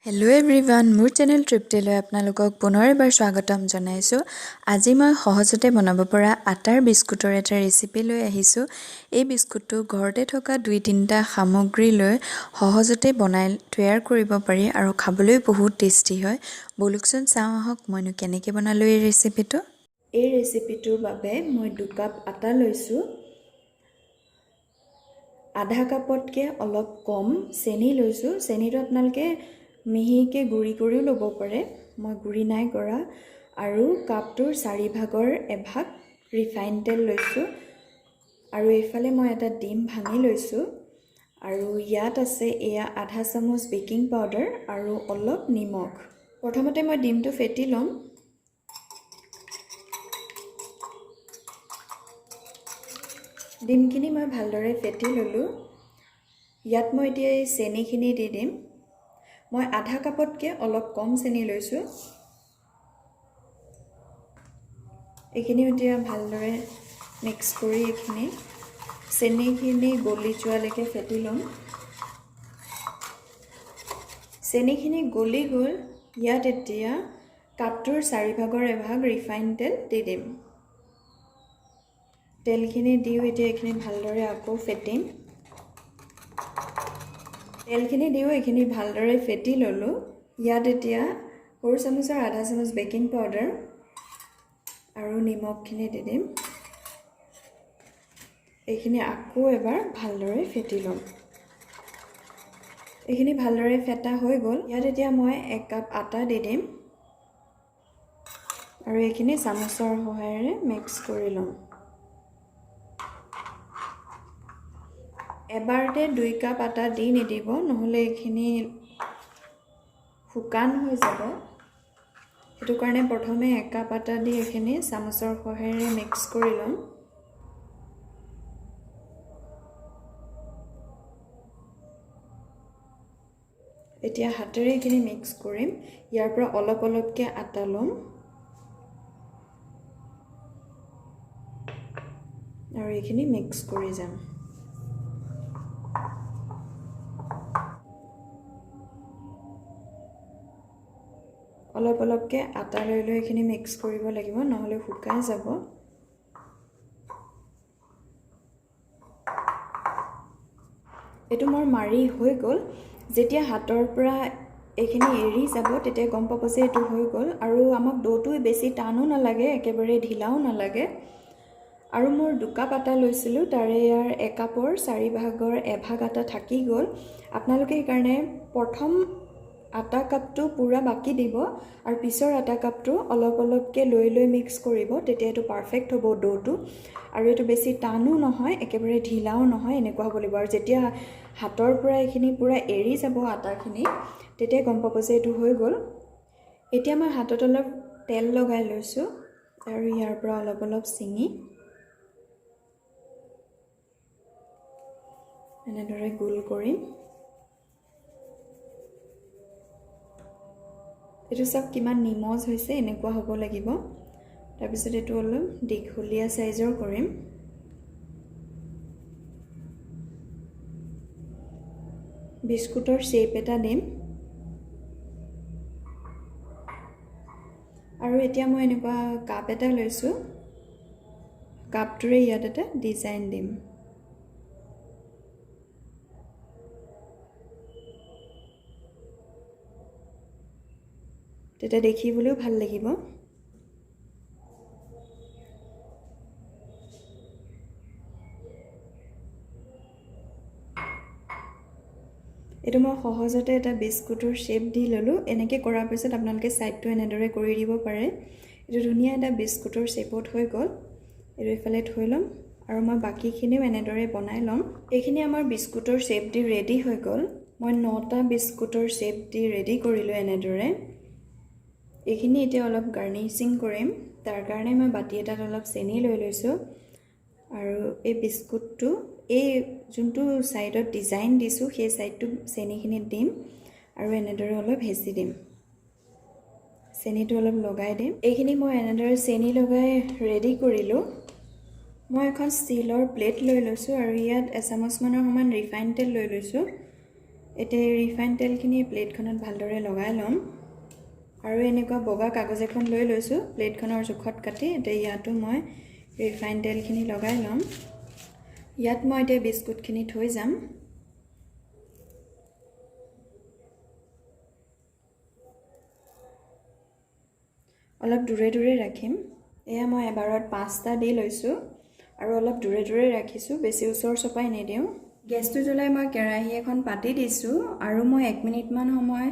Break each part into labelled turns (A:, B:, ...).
A: Hello' everyone, মোৰ channel ট্ৰিপ্টিলৈ আপোনালোকক পুনৰ এবাৰ স্বাগতম জনাইছোঁ। আজি মই সহজতে বনাব পৰা আটাৰ বিস্কুটৰ এটা ৰেচিপি লৈ আহিছোঁ। এই বিস্কুটটো ঘৰতে থকা 2-3টা সামগ্ৰী লৈ সহজতে তৈয়াৰ কৰিব পাৰি আৰু খাবলৈ বহুত টেষ্টি হয়। বলকচোন চাওঁ আহক মইনো কেনেকৈ বনালোঁ এই ৰেচিপিটো। এই ৰেচিপিটোৰ বাবে মই 2 কাপ আটা লৈছোঁ। আধা কাপতকৈ অলপ কম চেনি লৈছোঁ। চেনিটো আপোনালোকে মিহিকৈ গুড়ি কৰিও ল'ব পাৰে, মই গুড়ি নাই কৰা। আৰু কাপটোৰ 4 ভাগৰ 1 ভাগ ৰিফাইন তেল লৈছোঁ। আৰু এইফালে মই এটা ডিম ভাঙি লৈছোঁ। আৰু ইয়াত আছে এয়া আধা চামুচ বেকিং পাউডাৰ আৰু অলপ নিমখ। প্ৰথমতে মই ডিমটো ফেটি ল'ম। ডিমখিনি মই ভালদৰে ফেটি ল'লোঁ। ইয়াত মই এতিয়া এই চেনিখিনি দি দিম। মই আধা কাপতকৈ অলপ কম চেনি লৈছোঁ। এইখিনি এতিয়া ভালদৰে মিক্স কৰি এইখিনি চেনিখিনি গলি যোৱালৈকে ফেটি ল'ম। চেনিখিনি গলি গ'ল। ইয়াত এতিয়া কাপটোৰ 4 ভাগৰ 1 ভাগ ৰিফাইন তেল দি দিম। তেলখিনি দিও এতিয়া এইখিনি ভালদৰে আকৌ ফেটিম। তেলখিনি দিও এইখিনি ভালদৰে ফেটি ল'লোঁ। ইয়াত এতিয়া সৰু চামুচৰ আধা চামুচ বেকিং পাউডাৰ আৰু নিমখখিনি দি দিম। এইখিনি আকৌ এবাৰ ভালদৰে ফেটি ল'ম। এইখিনি ভালদৰে ফেটা হৈ গ'ল। ইয়াত এতিয়া মই 1 কাপ আটা দি দিম আৰু এইখিনি চামুচৰ সহায়েৰে মিক্স কৰি ল'ম। এবাৰতে 2 কাপ আটা দি নিদিব, নহ'লে এইখিনি শুকান হৈ যাব। সেইটো কাৰণে প্ৰথমে 1 কাপ আটা দি এইখিনি চামুচৰ সহায়েৰে মিক্স কৰি ল'ম। এতিয়া হাতেৰে এইখিনি মিক্স কৰিম। ইয়াৰ পৰা অলপ অলপকৈ আটা ল'ম আৰু এইখিনি মিক্স কৰি যাম। অলপ অলপকৈ আটা লৈ এইখিনি মিক্স কৰিব লাগিব, নহ'লে শুকাই যাব। এইটো মোৰ মাৰি হৈ গ'ল। যেতিয়া হাতৰ পৰা এইখিনি এৰি যাব তেতিয়া গম পাব যে এইটো হৈ গ'ল। আৰু আমাক ডোটো বেছি টানো নালাগে, একেবাৰে ঢিলাও নালাগে। আৰু মোৰ 2 কাপ আটা লৈছিলোঁ, তাৰে ইয়াৰ 1 কাপৰ 4 ভাগৰ 1 ভাগ আটা থাকি গ'ল। আপোনালোকে সেইকাৰণে প্ৰথম আটা কাপটো পূৰা বাকি দিব আৰু পিছৰ আটা কাপটো অলপ অলপকৈ লৈ মিক্স কৰিব। তেতিয়া এইটো পাৰফেক্ট হ'ব ডোটো। আৰু এইটো বেছি টানো নহয়, একেবাৰে ঢিলাও নহয়, এনেকুৱা হ'ব লাগিব। আৰু যেতিয়া হাতৰ পৰা এইখিনি পূৰা এৰি যাব আটাখিনি, তেতিয়া গম পাব যে এইটো হৈ গ'ল। এতিয়া মই হাতত অলপ তেল লগাই লৈছোঁ আৰু ইয়াৰ পৰা অলপ অলপ চিঙি এনেদৰে গোল কৰিম। এইটো চাওক কিমান নিমজ হৈছে, এনেকুৱা হ'ব লাগিব। তাৰপিছত এইটো অলপ দীঘলীয়া সাইজৰ কৰিম। বিস্কুটৰ শ্বেপ এটা দিম। আৰু এতিয়া মই এনেকুৱা কাপ এটা লৈছোঁ। কাপটোৰে ইয়াত এটা ডিজাইন দিম। তেতিয়া দেখিবলৈও ভাল লাগিব। এইটো মই সহজতে এটা বিস্কুটৰ শ্বেপ দি ল'লোঁ। এনেকৈ কৰাৰ পিছত আপোনালোকে ছাইডটো এনেদৰে কৰি দিব পাৰে। এইটো ধুনীয়া এটা বিস্কুটৰ শ্বেপত হৈ গ'ল। এইটো এইফালে থৈ ল'ম আৰু মই বাকীখিনিও এনেদৰে বনাই ল'ম। এইখিনি আমাৰ বিস্কুটৰ শ্বেপ দি ৰেডি হৈ গ'ল। মই 9টা বিস্কুটৰ শ্বেপ দি ৰেডি কৰিলোঁ এনেদৰে। এইখিনি এতিয়া অলপ গাৰ্নিচিং কৰিম। তাৰ কাৰণে মই বাটি এটাত অলপ চেনি লৈ লৈছোঁ আৰু এই বিস্কুটটো এই যোনটো সাইডত ডিজাইন দিছোঁ সেই সাইডটো চেনিখিনি দিম আৰু এনেদৰে অলপ হেঁচি দিম। চেনিটো অলপ লগাই দিম। এইখিনি মই এনেদৰে চেনি লগাই ৰেডি কৰিলোঁ। মই এখন ষ্টিলৰ প্লেট লৈ লৈছোঁ আৰু ইয়াত 1 চামুচমানৰ সমান ৰিফাইন তেল লৈ লৈছোঁ। এতিয়া ৰিফাইন তেলখিনি প্লেটখনত ভালদৰে লগাই ল'ম আৰু এনেকুৱা বগা কাগজ এখন লৈ লৈছোঁ প্লেটখনৰ জোখত কাটি। এতিয়া ইয়াতো মই ৰিফাইন তেলখিনি লগাই ল'ম। ইয়াত মই এতিয়া বিস্কুটখিনি থৈ যাম। অলপ দূৰে দূৰে ৰাখিম। এয়া মই এবাৰত 5টা দি লৈছোঁ আৰু অলপ দূৰে দূৰে ৰাখিছোঁ, বেছি ওচৰ চপাই নিদিওঁ। গেছটো জ্বলাই মই কেৰাহী এখন পাতি দিছোঁ আৰু মই 1 মিনিটমান সময়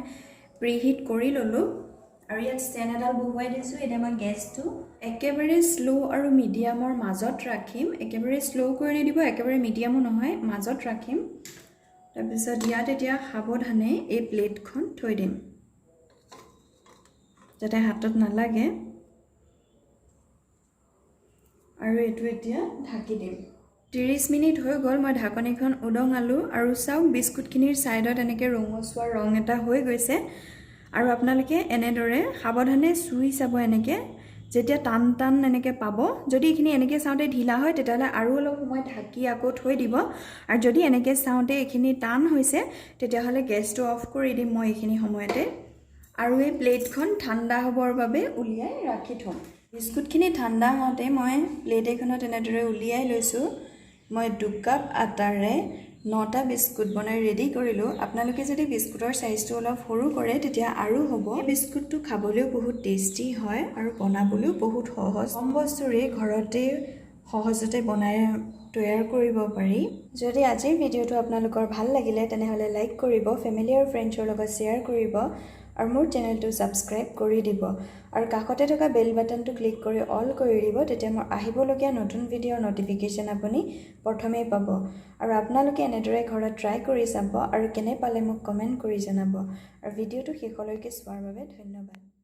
A: প্ৰিহিট কৰি ল'লোঁ আৰু ইয়াত ষ্টেণ্ড এডাল বহুৱাই দিছোঁ। এতিয়া মই গেছটো একেবাৰে শ্ল' আৰু মিডিয়ামৰ মাজত ৰাখিম। একেবাৰে শ্ল' কৰি নিদিব, একেবাৰে মিডিয়ামো নহয়, মাজত ৰাখিম। তাৰপিছত ইয়াত এতিয়া সাৱধানে এই প্লেটখন থৈ দিম যাতে হাতত নালাগে আৰু এইটো এতিয়া ঢাকি দিম। 30 মিনিট হৈ গ'ল, মই ঢাকনিখন উদঙালোঁ আৰু চাওক বিস্কুটখিনিৰ ছাইডত এনেকৈ ৰঙচুৱা ৰং এটা হৈ গৈছে। আৰু আপোনালোকে এনেদৰে সাৱধানে চুই চাব, এনেকৈ যেতিয়া টান টান এনেকৈ পাব। যদি এইখিনি এনেকৈ চাওঁতে ঢিলা হয় তেতিয়াহ'লে আৰু অলপ সময় ঢাকি আকৌ থৈ দিব, আৰু যদি এনেকৈ চাওঁতে এইখিনি টান হৈছে তেতিয়াহ'লে গেছটো অফ কৰি দিম মই এইখিনি সময়তে। আৰু এই প্লেটখন ঠাণ্ডা হ'বৰ বাবে উলিয়াই ৰাখি থ'ম। বিস্কুটখিনি ঠাণ্ডা হওঁতে মই প্লেট এখনত এনেদৰে উলিয়াই লৈছোঁ। মই 2 কাপ আটাৰে 9টা বিস্কুট বনাই ৰেডি কৰিলোঁ। আপোনালোকে যদি বিস্কুটৰ চাইজটো অলপ সৰু কৰে তেতিয়া আৰু হ'ব। এই বিস্কুটটো খাবলৈও বহুত টেষ্টি হয় আৰু বনাবলৈও বহুত সহজ। কম বস্তুৰে ঘৰতে সহজতে বনাই তৈয়াৰ কৰিব পাৰি। যদি আজিৰ ভিডিঅ'টো আপোনালোকৰ ভাল লাগিলে তেনেহ'লে লাইক কৰিব, ফেমিলি আৰু ফ্ৰেণ্ডছৰ লগত শ্বেয়াৰ কৰিব আৰু মোৰ চেনেলটো ছাবস্ক্ৰাইব কৰি দিব আৰু কাষতে থকা বেল বাটনটো ক্লিক কৰি অল কৰি দিব। তেতিয়া মোৰ আহিবলগীয়া নতুন ভিডিঅ'ৰ নটিফিকেশ্যন আপুনি প্ৰথমেই পাব। আৰু আপোনালোকে এনেদৰে ঘৰত ট্ৰাই কৰি চাব আৰু কেনে পালে মোক কমেণ্ট কৰি জনাব। আৰু ভিডিঅ'টো শেষলৈকে চোৱাৰ বাবে ধন্যবাদ।